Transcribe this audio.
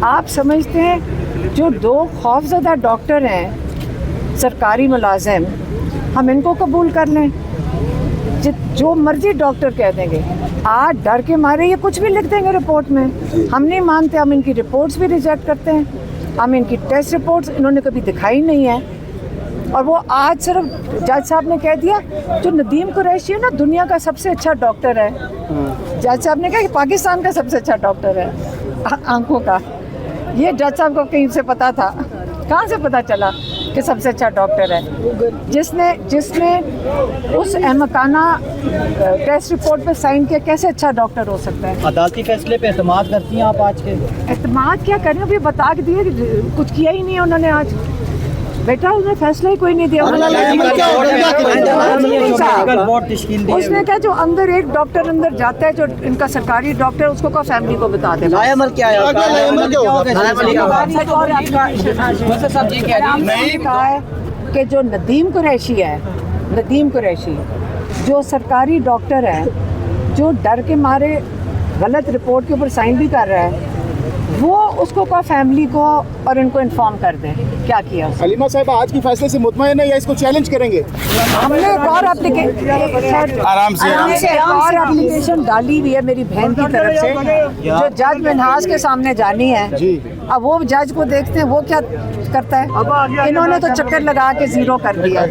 आप समझते हैं जो 2 खौफजदा डॉक्टर हैं सरकारी मुलाजिम, हम इनको कबूल कर लें? जो मर्जी डॉक्टर कह देंगे, आज डर के मारे ये कुछ भी लिख देंगे रिपोर्ट में। हम नहीं मानते, हम इनकी रिपोर्ट्स भी रिजेक्ट करते हैं। हम इनकी टेस्ट रिपोर्ट्स इन्होंने कभी दिखाई नहीं है। और वो आज सिर्फ जज साहब ने कह दिया जो नदीम कुरैशी है ना दुनिया का सबसे अच्छा डॉक्टर है। जज साहब ने कहा कि पाकिस्तान का सबसे अच्छा डॉक्टर है आंखों का। ये जज साहब को कहीं से पता था? कहाँ से पता चला कि सबसे अच्छा डॉक्टर है? जिसने उस अहमकाना टेस्ट रिपोर्ट पे साइन किया, कैसे अच्छा डॉक्टर हो सकता है? अदालती फैसले पे एतमाद करती हैं आप आज के? एतमाद क्या करें, अभी बता के दिए कि कुछ किया ही नहीं है उन्होंने। आज बेटा उन्होंने फैसला ही कोई नहीं दिया। उसने कहा जो अंदर एक डॉक्टर अंदर जाता है जो इनका सरकारी डॉक्टर, उसको कहा फैमिली को बता दे। कहा है कि जो नदीम कुरैशी जो सरकारी डॉक्टर है, जो डर के मारे गलत रिपोर्ट के ऊपर साइन भी कर रहा है, वो उसको कहा फैमिली को और इनको इन्फॉर्म कर दें क्या किया उसने। हलीमा साहब आज की फैसले से मुतमईन है या इसको चैलेंज करेंगे? हमने एक और एप्लीकेशन डाली हुई है मेरी बहन की तरफ से, जो जज मिन्हाज के सामने जानी है। अब वो जज को देखते हैं वो क्या करता है। इन्होंने तो चक्कर लगा के 0 कर दिया।